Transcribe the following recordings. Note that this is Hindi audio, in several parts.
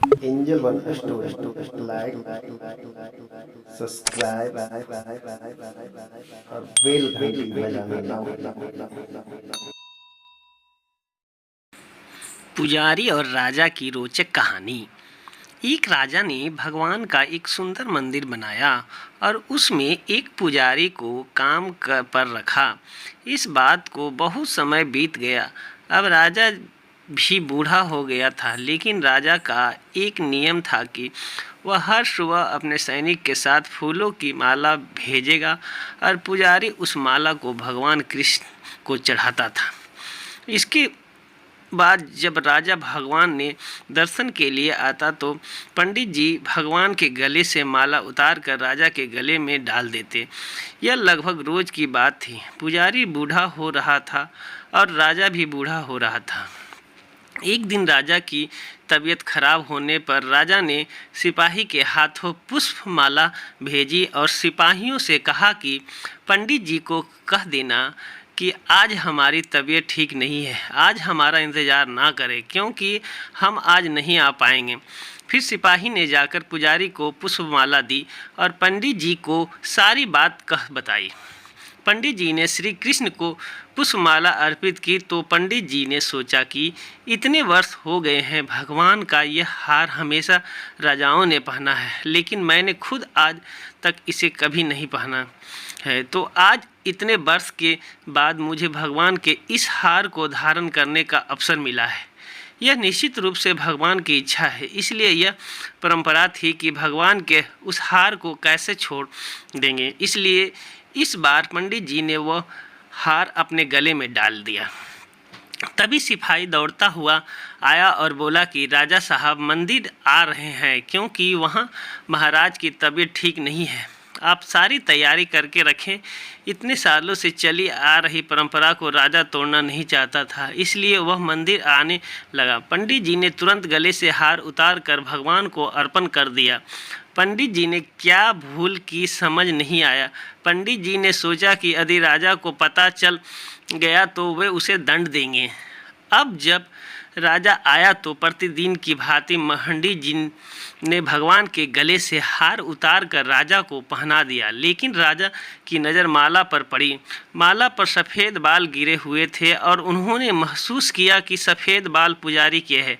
एंजल वन लाइक सब्सक्राइब और बेल घंटी बजाना ना भूलना। पुजारी और राजा की रोचक कहानी। एक राजा ने भगवान का एक सुंदर मंदिर बनाया और उसमें एक पुजारी को पर रखा। इस बात को बहुत समय बीत गया। अब राजा भी बूढ़ा हो गया था, लेकिन राजा का एक नियम था कि वह हर सुबह अपने सैनिक के साथ फूलों की माला भेजेगा और पुजारी उस माला को भगवान कृष्ण को चढ़ाता था। इसके बाद जब राजा भगवान ने दर्शन के लिए आता तो पंडित जी भगवान के गले से माला उतार कर राजा के गले में डाल देते। यह लगभग रोज की बात थी। पुजारी बूढ़ा हो रहा था और राजा भी बूढ़ा हो रहा था। एक दिन राजा की तबीयत खराब होने पर राजा ने सिपाही के हाथों पुष्प माला भेजी और सिपाहियों से कहा कि पंडित जी को कह देना कि आज हमारी तबीयत ठीक नहीं है, आज हमारा इंतज़ार ना करें क्योंकि हम आज नहीं आ पाएंगे। फिर सिपाही ने जाकर पुजारी को पुष्पमाला दी और पंडित जी को सारी बात कह बताई। पंडित जी ने श्री कृष्ण को पुष्पमाला अर्पित की तो पंडित जी ने सोचा कि इतने वर्ष हो गए हैं, भगवान का यह हार हमेशा राजाओं ने पहना है, लेकिन मैंने खुद आज तक इसे कभी नहीं पहना है, तो आज इतने वर्ष के बाद मुझे भगवान के इस हार को धारण करने का अवसर मिला है। यह निश्चित रूप से भगवान की इच्छा है, इसलिए यह परंपरा थी कि भगवान के उस हार को कैसे छोड़ देंगे। इसलिए इस बार पंडित जी ने वह हार अपने गले में डाल दिया। तभी सिपाही दौड़ता हुआ आया और बोला कि राजा साहब मंदिर आ रहे हैं, क्योंकि वहाँ महाराज की तबीयत ठीक नहीं है। आप सारी तैयारी करके रखें। इतने सालों से चली आ रही परंपरा को राजा तोड़ना नहीं चाहता था, इसलिए वह मंदिर आने लगा। पंडित जी ने तुरंत गले से हार उतार कर भगवान को अर्पण कर दिया। पंडित जी ने क्या भूल की समझ नहीं आया। पंडित जी ने सोचा कि यदि राजा को पता चल गया तो वे उसे दंड देंगे। अब जब राजा आया तो प्रतिदिन की भांति पंडित जी ने भगवान के गले से हार उतार कर राजा को पहना दिया, लेकिन राजा की नज़र माला पर पड़ी। माला पर सफ़ेद बाल गिरे हुए थे और उन्होंने महसूस किया कि सफ़ेद बाल पुजारी के हैं।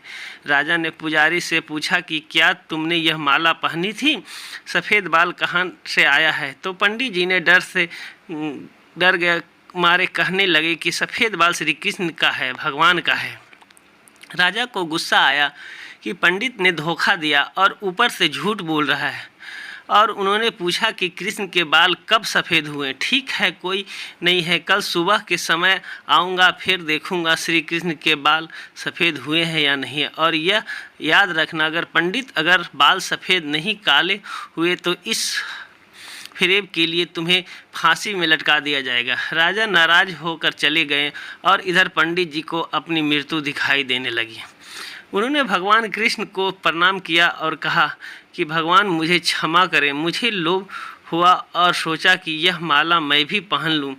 राजा ने पुजारी से पूछा कि क्या तुमने यह माला पहनी थी? सफ़ेद बाल कहाँ से आया है? तो पंडित जी ने डर गए मारे कहने लगे कि सफ़ेद बाल श्री कृष्ण का है, भगवान का है। राजा को गुस्सा आया कि पंडित ने धोखा दिया और ऊपर से झूठ बोल रहा है, और उन्होंने पूछा कि कृष्ण के बाल कब सफ़ेद हुए? ठीक है, कोई नहीं है, कल सुबह के समय आऊँगा, फिर देखूँगा श्री कृष्ण के बाल सफ़ेद हुए हैं या नहीं। और यह याद रखना, अगर बाल सफ़ेद नहीं काले हुए तो इस फरेब के लिए तुम्हें फांसी में लटका दिया जाएगा। राजा नाराज होकर चले गए और इधर पंडित जी को अपनी मृत्यु दिखाई देने लगी। उन्होंने भगवान कृष्ण को प्रणाम किया और कहा कि भगवान मुझे क्षमा करें, मुझे लोभ हुआ और सोचा कि यह माला मैं भी पहन लूं।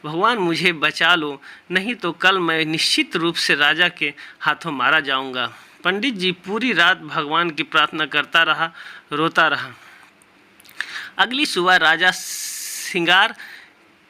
भगवान मुझे बचा लो, नहीं तो कल मैं निश्चित रूप से राजा के हाथों मारा जाऊंगा। पंडित जी पूरी रात भगवान की प्रार्थना करता रहा, रोता रहा। अगली सुबह राजा श्रृंगार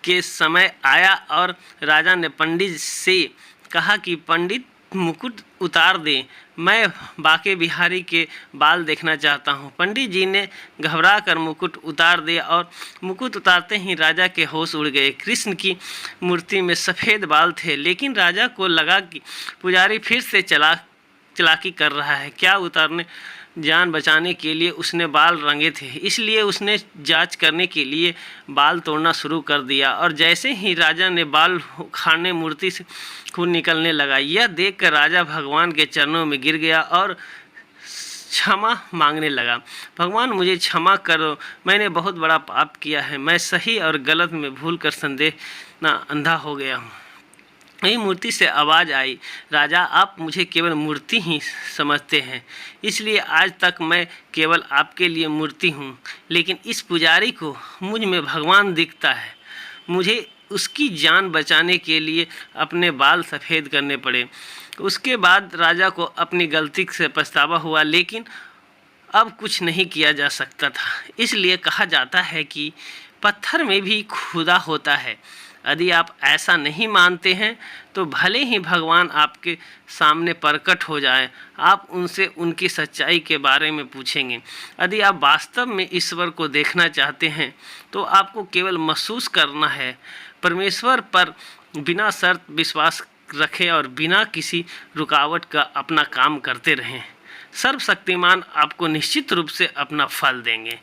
के समय आया और राजा ने पंडित से कहा कि पंडित मुकुट उतार दे, मैं बाके बिहारी के बाल देखना चाहता हूँ। पंडित जी ने घबरा कर मुकुट उतार दिया और मुकुट उतारते ही राजा के होश उड़ गए। कृष्ण की मूर्ति में सफ़ेद बाल थे, लेकिन राजा को लगा कि पुजारी फिर से चालाकी कर रहा है। क्या उतारने जान बचाने के लिए उसने बाल रंगे थे, इसलिए उसने जांच करने के लिए बाल तोड़ना शुरू कर दिया, और जैसे ही राजा ने बाल उखाड़ने मूर्ति से खून निकलने लगा। यह देखकर राजा भगवान के चरणों में गिर गया और क्षमा मांगने लगा। भगवान मुझे क्षमा करो, मैंने बहुत बड़ा पाप किया है, मैं सही और गलत में भूल कर संदेह ना अंधा हो गया हूँ। वही मूर्ति से आवाज़ आई, राजा आप मुझे केवल मूर्ति ही समझते हैं, इसलिए आज तक मैं केवल आपके लिए मूर्ति हूँ, लेकिन इस पुजारी को मुझ में भगवान दिखता है। मुझे उसकी जान बचाने के लिए अपने बाल सफ़ेद करने पड़े। उसके बाद राजा को अपनी गलती से पछतावा हुआ, लेकिन अब कुछ नहीं किया जा सकता था। इसलिए कहा जाता है कि पत्थर में भी खुदा होता है। यदि आप ऐसा नहीं मानते हैं तो भले ही भगवान आपके सामने प्रकट हो जाए, आप उनसे उनकी सच्चाई के बारे में पूछेंगे। यदि आप वास्तव में ईश्वर को देखना चाहते हैं तो आपको केवल महसूस करना है। परमेश्वर पर बिना शर्त विश्वास रखें और बिना किसी रुकावट का अपना काम करते रहें। सर्वशक्तिमान आपको निश्चित रूप से अपना फल देंगे।